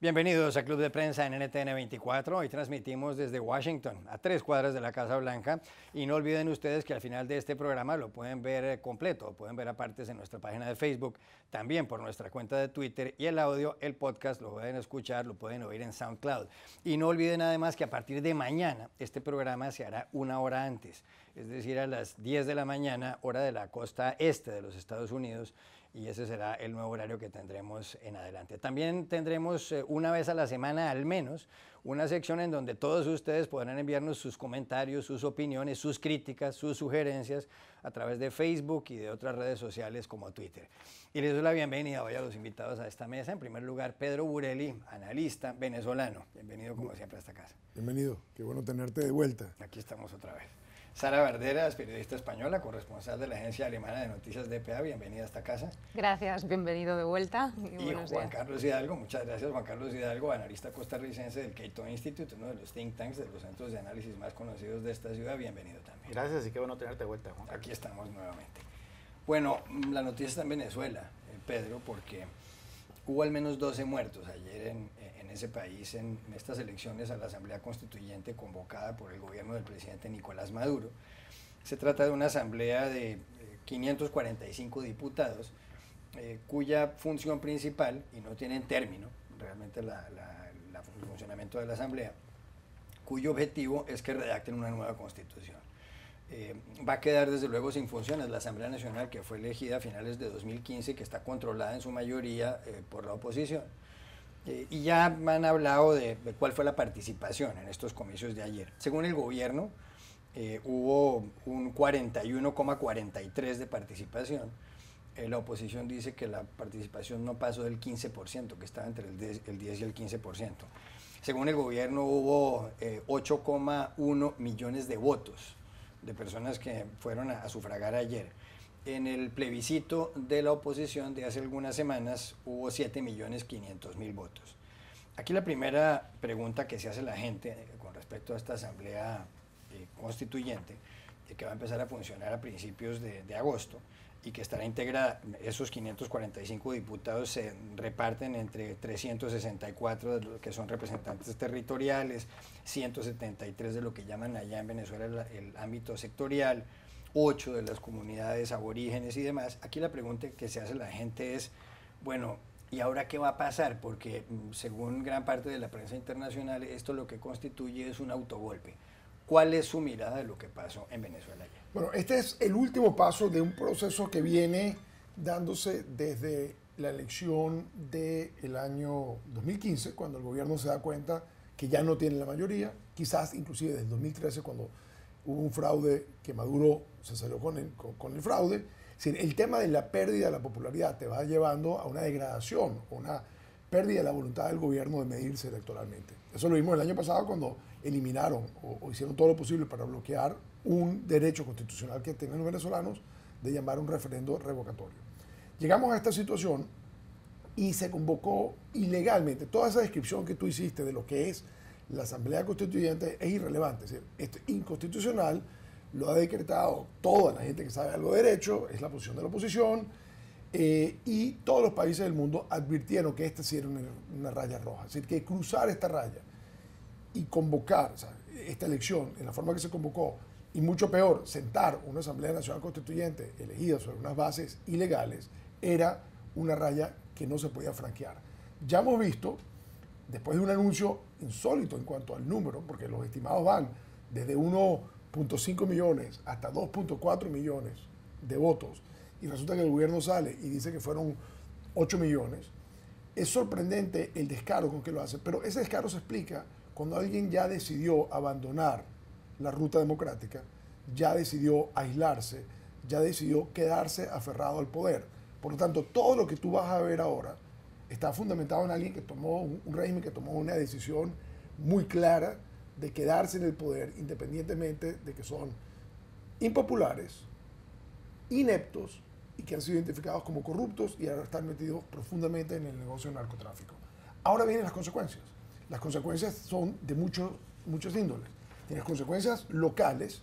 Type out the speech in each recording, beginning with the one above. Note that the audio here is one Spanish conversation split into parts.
Bienvenidos a Club de Prensa en NTN 24. Hoy transmitimos desde Washington, a 3 cuadras de la Casa Blanca. Y no olviden ustedes que al final de este programa lo pueden ver completo, pueden ver a partes en nuestra página de Facebook, también por nuestra cuenta de Twitter, y el audio, el podcast, lo pueden escuchar, lo pueden oír en SoundCloud. Y no olviden además que a partir de mañana este programa se hará 1 hora antes, es decir, a las 10 de la mañana, hora de la costa este de los Estados Unidos, y ese será el nuevo horario que tendremos en adelante. También tendremos una vez a la semana al menos una sección en donde todos ustedes podrán enviarnos sus comentarios, sus opiniones, sus críticas, sus sugerencias a través de Facebook y de otras redes sociales como Twitter. Y les doy la bienvenida hoy a los invitados a esta mesa. En primer lugar, Pedro Burelli, analista venezolano. Bienvenido como siempre a esta casa. Bienvenido, qué bueno tenerte de vuelta. Aquí estamos otra vez. Sara Verderas, periodista española, corresponsal de la agencia alemana de noticias DPA, bienvenida a esta casa. Gracias, bienvenido de vuelta. Y Juan Carlos Hidalgo, muchas gracias Juan Carlos Hidalgo, analista costarricense del Cato Institute, uno de los think tanks, de los centros de análisis más conocidos de esta ciudad, bienvenido también. Gracias y qué bueno tenerte de vuelta, Juan. Aquí estamos nuevamente. Bueno, la noticia está en Venezuela, Pedro, porque hubo al menos 12 muertos ayer en ese país en estas elecciones a la Asamblea Constituyente convocada por el gobierno del presidente Nicolás Maduro. Se trata de una asamblea de 545 diputados cuya función principal, y no tienen término realmente el funcionamiento de la asamblea, cuyo objetivo es que redacten una nueva constitución. Va a quedar desde luego sin funciones la Asamblea Nacional, que fue elegida a finales de 2015, que está controlada en su mayoría por la oposición. Y ya han hablado de cuál fue la participación en estos comicios de ayer. Según el gobierno, hubo un 41,43% de participación. La oposición dice que la participación no pasó del 15%, que estaba entre el 10 y el 15%. Según el gobierno, hubo 8,1 millones de votos de personas que fueron a sufragar ayer. En el plebiscito de la oposición de hace algunas semanas hubo 7.500.000 votos. Aquí la primera pregunta que se hace la gente con respecto a esta asamblea constituyente, que va a empezar a funcionar a principios de agosto y que estará integrada, esos 545 diputados se reparten entre 364 que son representantes territoriales, 173 de lo que llaman allá en Venezuela el ámbito sectorial, 8 de las comunidades aborígenes y demás. Aquí la pregunta que se hace la gente es, bueno, ¿y ahora qué va a pasar? Porque según gran parte de la prensa internacional, esto lo que constituye es un autogolpe. ¿Cuál es su mirada de lo que pasó en Venezuela ayer? Bueno, este es el último paso de un proceso que viene dándose desde la elección del año 2015, cuando el gobierno se da cuenta que ya no tiene la mayoría, quizás inclusive desde el 2013, cuando hubo un fraude que Maduro se salió con el fraude. Es decir, el tema de la pérdida de la popularidad te va llevando a una degradación, una pérdida de la voluntad del gobierno de medirse electoralmente. Eso lo vimos el año pasado cuando eliminaron o hicieron todo lo posible para bloquear un derecho constitucional que tienen los venezolanos de llamar un referendo revocatorio. Llegamos a esta situación y se convocó ilegalmente. Toda esa descripción que tú hiciste de lo que es la Asamblea Constituyente es irrelevante, es decir, esto es inconstitucional, lo ha decretado toda la gente que sabe algo de derecho, es la posición de la oposición, y todos los países del mundo advirtieron que esta sí era una raya roja, es decir, que cruzar esta raya y convocar, o sea, esta elección en la forma que se convocó, y mucho peor, sentar una Asamblea Nacional Constituyente elegida sobre unas bases ilegales, era una raya que no se podía franquear. Ya hemos visto, después de un anuncio insólito en cuanto al número, porque los estimados van desde 1.5 millones hasta 2.4 millones de votos, y resulta que el gobierno sale y dice que fueron 8 millones, es sorprendente el descaro con que lo hace, pero ese descaro se explica cuando alguien ya decidió abandonar la ruta democrática, ya decidió aislarse, ya decidió quedarse aferrado al poder. Por lo tanto, todo lo que tú vas a ver ahora está fundamentado en alguien que tomó un régimen que tomó una decisión muy clara de quedarse en el poder, independientemente de que son impopulares, ineptos y que han sido identificados como corruptos y ahora están metidos profundamente en el negocio del narcotráfico. Ahora vienen las consecuencias. Las consecuencias son de muchos índoles. Tienes consecuencias locales,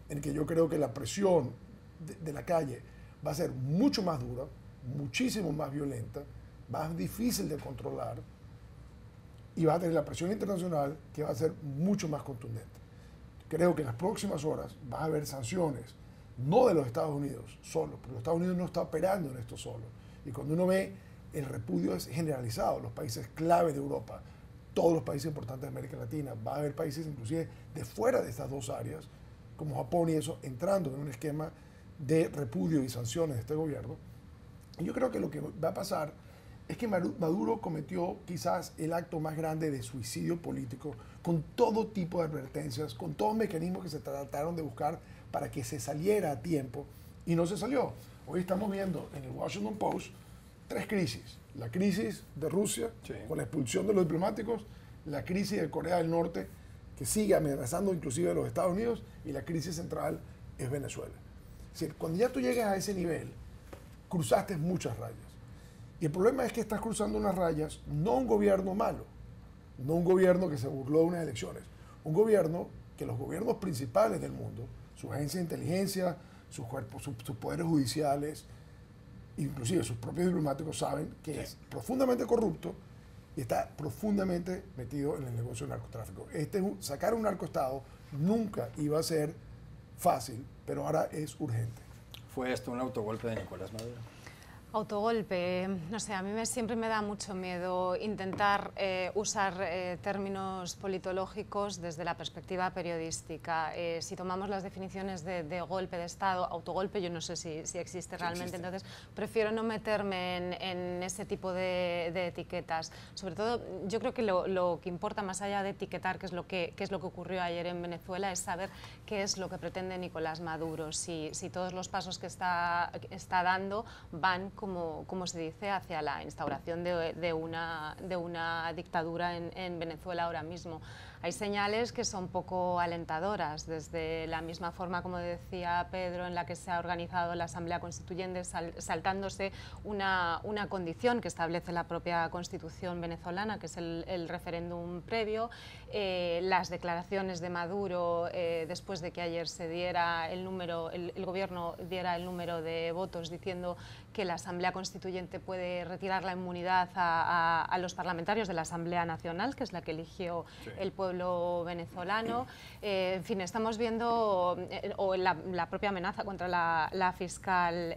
en que yo creo que la presión de la calle va a ser mucho más dura, muchísimo más violenta, más difícil de controlar, y va a tener la presión internacional que va a ser mucho más contundente. Creo que en las próximas horas va a haber sanciones, no de los Estados Unidos solo, porque los Estados Unidos no está operando en esto solo. Y cuando uno ve, el repudio es generalizado, los países clave de Europa, todos los países importantes de América Latina, va a haber países inclusive de fuera de estas dos áreas, como Japón y eso, entrando en un esquema de repudio y sanciones de este gobierno. Y yo creo que lo que va a pasar es que Maduro cometió quizás el acto más grande de suicidio político, con todo tipo de advertencias, con todos los mecanismos que se trataron de buscar para que se saliera a tiempo, y no se salió. Hoy estamos viendo en el Washington Post 3 crisis. La crisis de Rusia, sí, con la expulsión de los diplomáticos, la crisis de Corea del Norte, que sigue amenazando inclusive a los Estados Unidos, y la crisis central es Venezuela. Es decir, cuando ya tú llegas a ese nivel, cruzaste muchas rayas. Y el problema es que estás cruzando unas rayas, no un gobierno malo, no un gobierno que se burló de unas elecciones, un gobierno que los gobiernos principales del mundo, sus agencias de inteligencia, sus cuerpos, sus poderes judiciales, inclusive sus propios diplomáticos saben que es profundamente corrupto y está profundamente metido en el negocio del narcotráfico. Sacar un narcoestado nunca iba a ser fácil, pero ahora es urgente. ¿Fue esto un autogolpe de Nicolás Maduro? Autogolpe, no sé, a mí siempre me da mucho miedo intentar usar términos politológicos desde la perspectiva periodística. Si tomamos las definiciones de golpe de Estado, autogolpe, yo no sé si existe realmente, entonces prefiero no meterme en ese tipo de etiquetas. Sobre todo, yo creo que lo que importa más allá de etiquetar qué es lo que ocurrió ayer en Venezuela es saber qué es lo que pretende Nicolás Maduro, si todos los pasos que está dando van, como se dice, hacia la instauración de una dictadura en Venezuela ahora mismo. Hay señales que son poco alentadoras, desde la misma forma, como decía Pedro, en la que se ha organizado la Asamblea Constituyente, saltándose una condición que establece la propia Constitución venezolana, que es el referéndum previo, las declaraciones de Maduro después de que ayer se diera el gobierno diera el número de votos diciendo que la Asamblea Constituyente puede retirar la inmunidad a los parlamentarios de la Asamblea Nacional, que es la que eligió el pueblo venezolano. En fin, estamos viendo la propia amenaza contra la fiscal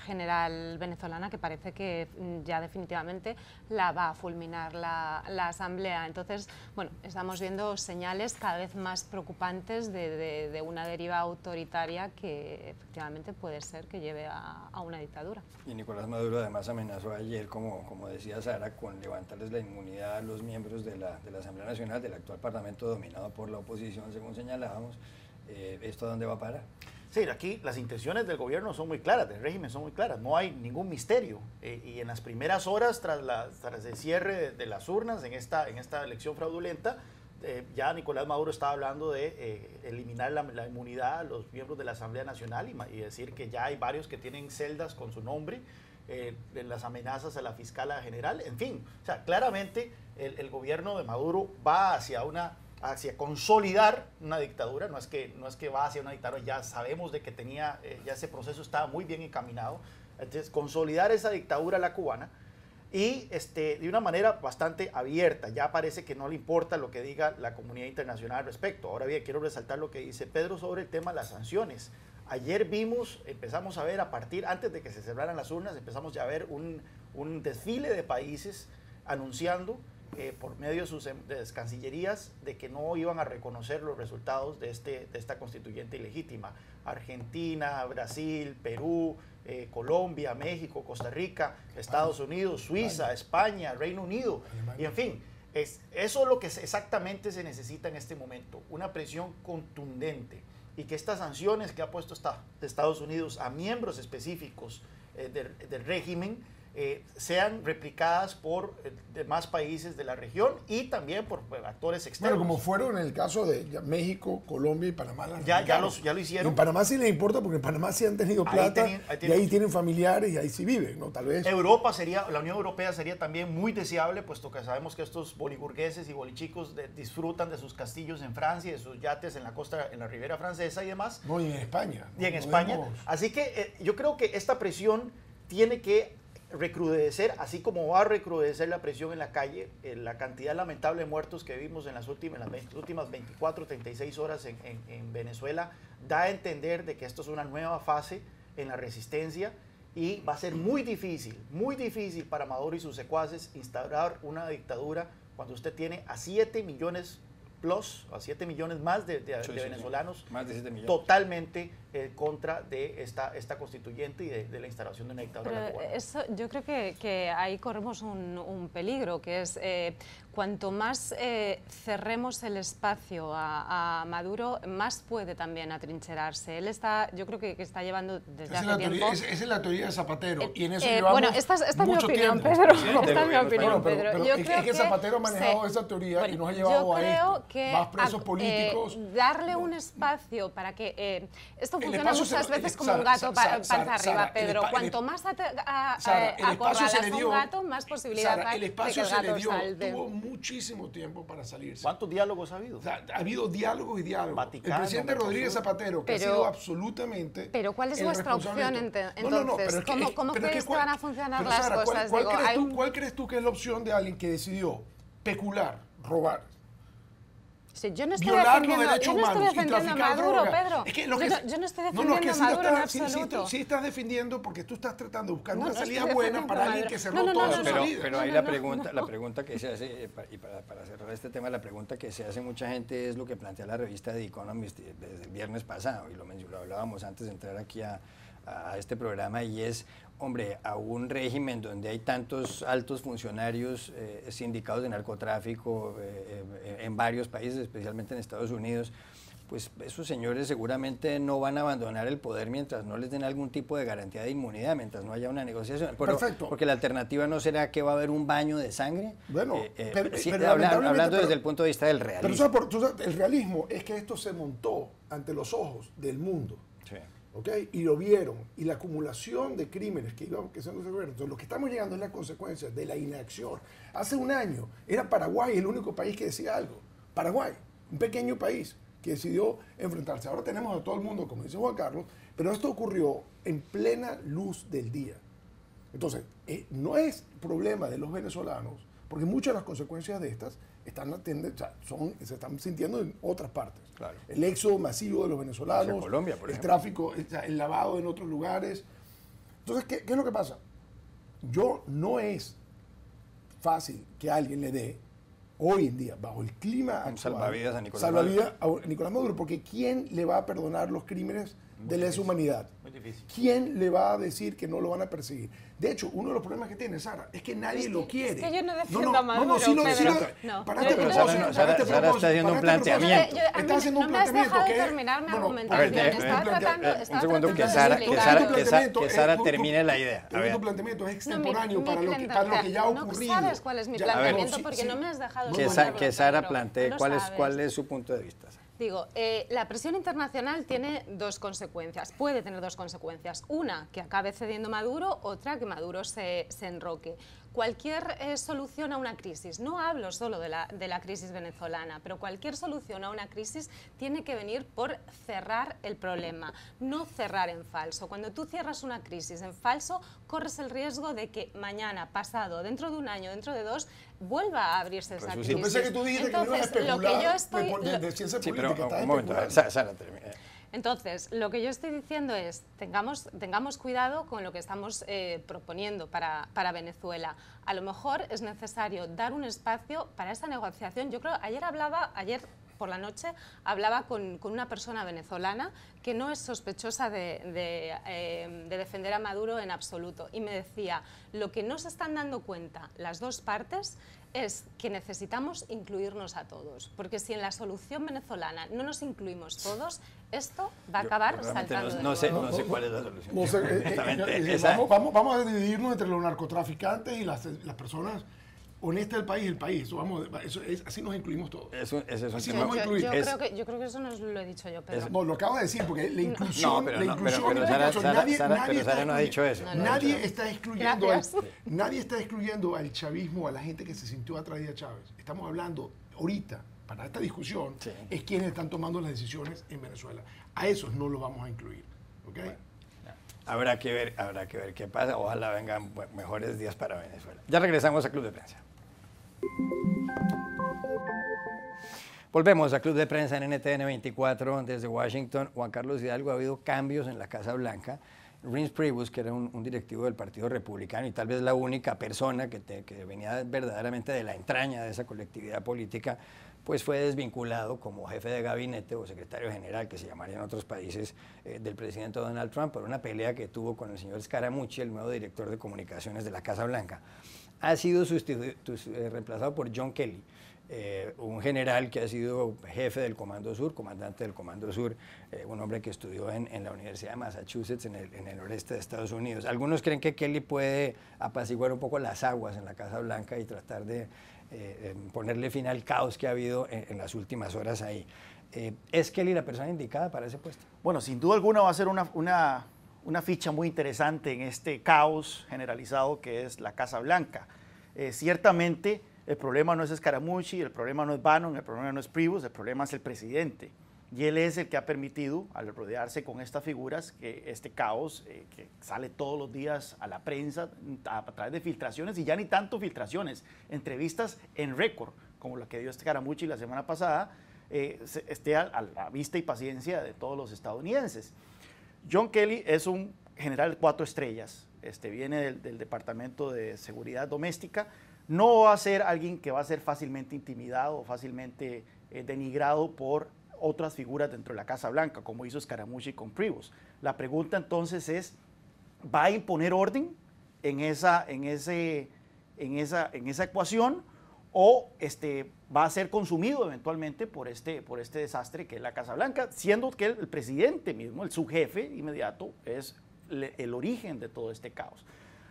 general venezolana, que parece que ya definitivamente la va a fulminar la Asamblea. Entonces, bueno, estamos viendo señales cada vez más preocupantes de una deriva autoritaria que efectivamente puede ser que lleve a una dictadura. Y Nicolás Maduro además amenazó ayer, como decía Sara, con levantarles la inmunidad a los miembros de la Asamblea Nacional, del actual Parlamento dominado por la oposición, según señalábamos. ¿Esto a dónde va a parar? Sí, aquí las intenciones del gobierno son muy claras, del régimen son muy claras, no hay ningún misterio. Y en las primeras horas, tras el cierre de las urnas en esta elección fraudulenta, ya Nicolás Maduro estaba hablando de eliminar la inmunidad a los miembros de la Asamblea Nacional y decir que ya hay varios que tienen celdas con su nombre, en las amenazas a la fiscal general. En fin, o sea, claramente el gobierno de Maduro va hacia consolidar una dictadura, no es que va hacia una dictadura, ya sabemos de que ya ese proceso estaba muy bien encaminado. Entonces, consolidar esa dictadura la cubana, y de una manera bastante abierta. Ya parece que no le importa lo que diga la comunidad internacional al respecto. Ahora bien, quiero resaltar lo que dice Pedro sobre el tema de las sanciones. Ayer empezamos a ver antes de que se cerraran las urnas, empezamos ya a ver un desfile de países anunciando por medio de sus cancillerías de que no iban a reconocer los resultados de esta constituyente ilegítima. Argentina, Brasil, Perú, Colombia, México, Costa Rica, Estados Unidos, Suiza, España, Reino Unido, y en fin, eso es lo que exactamente se necesita en este momento, una presión contundente, y que estas sanciones que ha puesto Estados Unidos a miembros específicos del régimen sean replicadas por demás países de la región y también por actores externos. Bueno, como fueron en el caso de México, Colombia y Panamá. Ya lo hicieron. En Panamá sí les importa porque en Panamá sí han tenido plata y ahí tienen familiares y ahí sí viven, ¿no? Tal vez. La Unión Europea sería también muy deseable, puesto que sabemos que estos boliburgueses y bolichicos disfrutan de sus castillos en Francia, de sus yates en la costa, en la Ribera Francesa y demás. No, y en España. Y en España. Así que yo creo que esta presión tiene que recrudecer, así como va a recrudecer la presión en la calle, la cantidad lamentable de muertos que vimos en las últimas 24, 36 horas en Venezuela, da a entender de que esto es una nueva fase en la resistencia y va a ser muy difícil para Maduro y sus secuaces instaurar una dictadura cuando usted tiene a 7 millones a 7 millones más de venezolanos, más de 7 millones. Totalmente contra de esta constituyente y de la instalación de una dictadura. Pero eso, yo creo que ahí corremos un peligro, que es cuanto más cerremos el espacio a Maduro, más puede también atrincherarse. Él está, yo creo que está llevando desde hace tiempo... Esa es la teoría de Zapatero, y en eso llevamos bueno, esta es mi mucho opinión, tiempo. Pedro. Sí, Esta es mi opinión, Pedro. Pero Yo es creo que Zapatero ha manejado esa teoría y nos ha llevado a esto. Más presos políticos. Darle un espacio para que... esto funciona muchas veces como un gato panza arriba, Pedro. Cuanto más acorralas un gato, más posibilidad hay el de que el espacio se le gato dio, salve. tuvo muchísimo tiempo para salirse. ¿Cuántos diálogos ha habido? O sea, ha habido diálogos y diálogos. Vaticano, el presidente Rodríguez Zapatero, que ha sido absolutamente... Pero ¿cuál es vuestra opción entonces? ¿Cómo crees que van a funcionar pero, las Sara, cosas? ¿cuál crees tú que es la opción de alguien que decidió pecular, robar? Sí, yo no estoy violar los defendiendo, derechos yo no estoy humanos y defendiendo a traficar Maduro, droga? Pedro. Es que Yo no estoy defendiendo a Maduro en absoluto. Sí estás defendiendo porque tú estás tratando de buscar No, una no salida estoy buena defendiendo para a alguien Maduro. que cerró No, no, toda no, su no. salida. Pero ahí No, la no, pregunta, no. la pregunta que se hace, y para cerrar este tema, la pregunta que se hace mucha gente es lo que plantea la revista The Economist desde el viernes pasado, y lo hablábamos antes de entrar aquí a este programa, y es, hombre, a un régimen donde hay tantos altos funcionarios sindicados de narcotráfico en varios países, especialmente en Estados Unidos, pues esos señores seguramente no van a abandonar el poder mientras no les den algún tipo de garantía de inmunidad, mientras no haya una negociación. Perfecto. Porque la alternativa no será que va a haber un baño de sangre. Bueno, sí, pero hablando desde el punto de vista del realismo. Pero tú sabes, el realismo es que esto se montó ante los ojos del mundo. Sí. ¿Okay? Y lo vieron, y la acumulación de crímenes que son los gobiernos. Entonces, lo que estamos llegando es la consecuencia de la inacción. Hace un año era Paraguay el único país que decía algo. Paraguay, un pequeño país que decidió enfrentarse. Ahora tenemos a todo el mundo, como dice Juan Carlos, pero esto ocurrió en plena luz del día. Entonces, no es problema de los venezolanos, porque muchas de las consecuencias de estas se están sintiendo en otras partes. Claro. El éxodo masivo de los venezolanos, Hacia Colombia, por el ejemplo. tráfico, el lavado en otros lugares. Entonces, ¿qué es lo que pasa? No es fácil que alguien le dé, hoy en día, bajo el clima actual, salvavidas a Nicolás a Nicolás Maduro, porque ¿quién le va a perdonar los crímenes de lesa humanidad? Muy difícil. ¿Quién le va a decir que no lo van a perseguir? De hecho, uno de los problemas que tiene Sara es que nadie lo quiere. Es que yo no defiendo a Maduro, Pero Sara está haciendo un planteamiento. Está haciendo un no me has planteamiento dejado que terminar mi argumentación. A ver, Estaba tratando un segundo, de que explicar. Sara termine la idea. A ver. Tu planteamiento es No, extemporáneo para lo que ya ha ocurrido. No sabes cuál es mi planteamiento porque no me has dejado Que Sara Pedro. plantee No cuál sabes. es su punto de vista. Digo, la presión internacional tiene dos consecuencias, puede tener dos consecuencias. Una, que acabe cediendo Maduro, otra, que Maduro se enroque. Cualquier solución a una crisis, no hablo solo de la crisis venezolana, pero cualquier solución a una crisis tiene que venir por cerrar el problema, no cerrar en falso. Cuando tú cierras una crisis en falso, corres el riesgo de que mañana, pasado, dentro de un año, dentro de dos, vuelva a abrirse esa crisis. Yo pensé que tú dijiste que no ibas a especular de ciencia Sí, política. pero un momento, Sara termina. Entonces, lo que yo estoy diciendo es, tengamos cuidado con lo que estamos proponiendo para Venezuela. A lo mejor es necesario dar un espacio para esa negociación. Yo creo, ayer por la noche hablaba con una persona venezolana que no es sospechosa de defender a Maduro en absoluto, y me decía, lo que no se están dando cuenta las dos partes es que necesitamos incluirnos a todos, porque si en la solución venezolana no nos incluimos todos, esto va a acabar saltando no sé cuál es la solución. No sé, vamos a dividirnos entre los narcotraficantes y las personas honestas del país, el país. Así nos incluimos todos. Así vamos a incluir. Yo creo que eso no lo he dicho yo, pero... No, lo acabo de decir, porque la inclusión... Pero Sara no ha dicho eso. Nadie está excluyendo al chavismo, a la gente que se sintió atraída a Chávez. Estamos hablando ahorita, para esta discusión, es quienes están tomando las decisiones en Venezuela. A esos no los vamos a incluir. ¿Okay? Habrá que ver qué pasa. Ojalá vengan mejores días para Venezuela. Ya regresamos a Club de Prensa. Volvemos a Club de Prensa en NTN 24 desde Washington. Juan Carlos Hidalgo, ha habido cambios en la Casa Blanca. Reince Priebus, que era un directivo del Partido Republicano y tal vez la única persona que venía verdaderamente de la entraña de esa colectividad política, pues fue desvinculado como jefe de gabinete o secretario general, que se llamaría en otros países, del presidente Donald Trump por una pelea que tuvo con el señor Scaramucci, el nuevo director de comunicaciones de la Casa Blanca. Ha sido reemplazado por John Kelly, un general que ha sido jefe del Comando Sur, comandante del Comando Sur, un hombre que estudió en la Universidad de Massachusetts, en el noreste de Estados Unidos. Algunos creen que Kelly puede apaciguar un poco las aguas en la Casa Blanca y tratar de ponerle fin al caos que ha habido en las últimas horas ahí. ¿Es Kelly la persona indicada para ese puesto? Bueno, sin duda alguna va a ser una ficha muy interesante en este caos generalizado que es la Casa Blanca. Ciertamente el problema no es Scaramucci, el problema no es Bannon, el problema no es Priebus, el problema es el presidente. Y él es el que ha permitido, al rodearse con estas figuras, que este caos que sale todos los días a la prensa a través de filtraciones, y ya ni tanto filtraciones, entrevistas en récord, como la que dio Scaramucci la semana pasada, esté a la vista y paciencia de todos los estadounidenses. John Kelly es un general 4 estrellas, viene del Departamento de Seguridad Doméstica. No va a ser alguien que va a ser fácilmente intimidado o fácilmente denigrado por otras figuras dentro de la Casa Blanca, como hizo Scaramucci con Priebus. La pregunta entonces es, ¿va a imponer orden en esa ecuación o va a ser consumido eventualmente por este desastre que es la Casa Blanca, siendo que el presidente mismo, el subjefe inmediato, es el origen de todo este caos?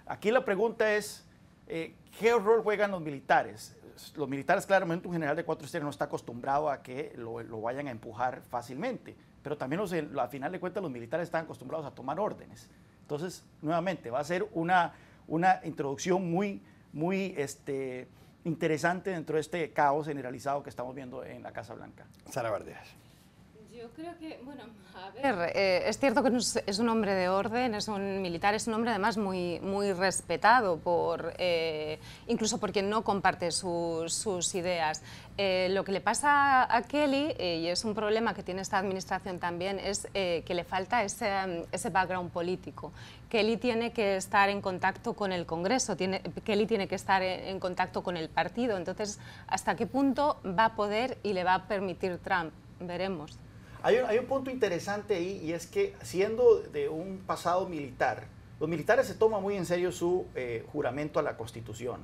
Aquí la pregunta es, ¿qué rol juegan los militares? Los militares, claramente, un general de 4 estrellas no está acostumbrado a que lo vayan a empujar fácilmente, pero también a final de cuentas los militares están acostumbrados a tomar órdenes. Entonces, nuevamente, va a ser una introducción muy interesante dentro de este caos generalizado que estamos viendo en la Casa Blanca. Sara Barderas. Yo creo que, bueno, a ver, es cierto que es un hombre de orden, es un militar, es un hombre además muy respetado incluso por quien no comparte sus ideas. Lo que le pasa a Kelly, y es un problema que tiene esta administración también, es que le falta ese background político. Kelly tiene que estar en contacto con el Congreso, Kelly tiene que estar en contacto con el partido, entonces, ¿hasta qué punto va a poder y le va a permitir Trump? Veremos. Hay un punto interesante ahí, y es que siendo de un pasado militar, los militares se toman muy en serio su juramento a la Constitución.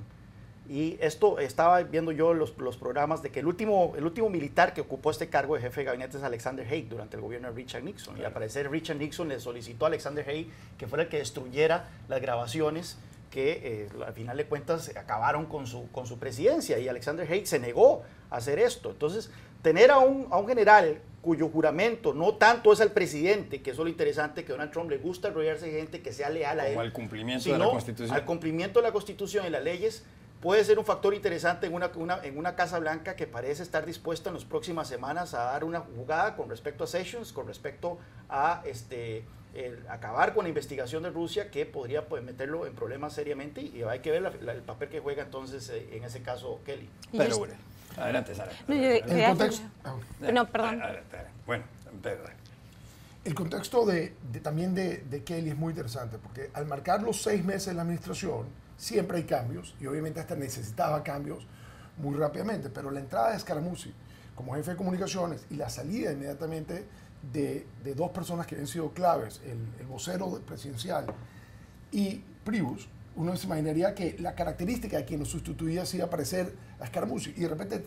Y esto estaba viendo yo los programas de que el último militar que ocupó este cargo de jefe de gabinete es Alexander Haig durante el gobierno de Richard Nixon. Claro. Y al parecer Richard Nixon le solicitó a Alexander Haig que fuera el que destruyera las grabaciones que al final de cuentas acabaron con su presidencia, y Alexander Haig se negó a hacer esto. Entonces, tener a un general cuyo juramento no tanto es al presidente, que eso es lo interesante, que a Donald Trump le gusta rodearse de gente que sea leal a él, al cumplimiento de la Constitución. Al cumplimiento de la Constitución y las leyes, puede ser un factor interesante en una Casa Blanca que parece estar dispuesta en las próximas semanas a dar una jugada con respecto a Sessions, con respecto a acabar con la investigación de Rusia, que podría meterlo en problemas seriamente, y hay que ver el papel que juega entonces en ese caso Kelly. Pero bueno, adelante, Sara. El contexto, no, perdón. Bueno, el contexto también de Kelly es muy interesante, porque al marcar los 6 meses de la administración, siempre hay cambios, y obviamente hasta necesitaba cambios muy rápidamente, pero la entrada de Scaramucci como jefe de comunicaciones y la salida inmediatamente de 2 personas que habían sido claves, el vocero presidencial y Priebus, uno se imaginaría que la característica de quien lo sustituía se iba a parecer a Scaramucci, y de repente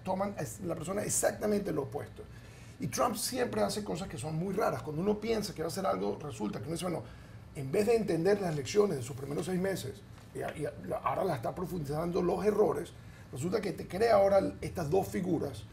toman la persona exactamente lo opuesto. Y Trump siempre hace cosas que son muy raras. Cuando uno piensa que va a hacer algo, resulta que uno dice, bueno, en vez de entender las lecciones de sus primeros 6 meses, y ahora la está profundizando los errores, resulta que te crea ahora estas 2 figuras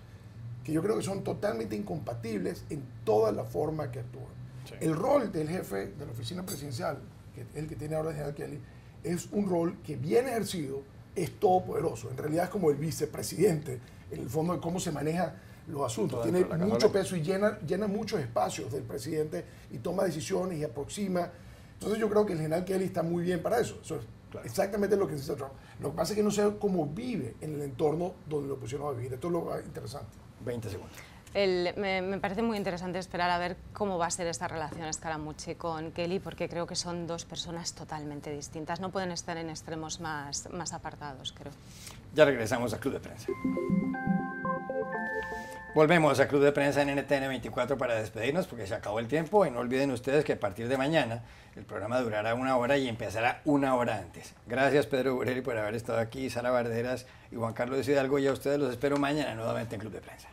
que yo creo que son totalmente incompatibles en toda la forma que actúan. Sí. El rol del jefe de la oficina presidencial, que el que tiene ahora el general Kelly, es un rol que bien ejercido es todopoderoso. En realidad es como el vicepresidente, en el fondo de cómo se maneja los asuntos. Tiene mucho peso y llena muchos espacios del presidente, y toma decisiones y aproxima Entonces yo creo que el general Kelly está muy bien para eso. Eso es exactamente lo que necesita Trump. Lo que pasa es que no sé cómo vive en el entorno donde lo pusieron a vivir. Esto es lo interesante. 20 segundos. Me parece muy interesante esperar a ver cómo va a ser esta relación Scaramucci con Kelly, porque creo que son dos personas totalmente distintas. No pueden estar en extremos más apartados, creo. Ya regresamos a Club de Prensa. Volvemos a Club de Prensa en NTN 24 para despedirnos porque se acabó el tiempo y no olviden ustedes que a partir de mañana el programa durará 1 hora y empezará 1 hora antes. Gracias Pedro Burelli por haber estado aquí, Sara Barderas y Juan Carlos Hidalgo, y a ustedes los espero mañana nuevamente en Club de Prensa.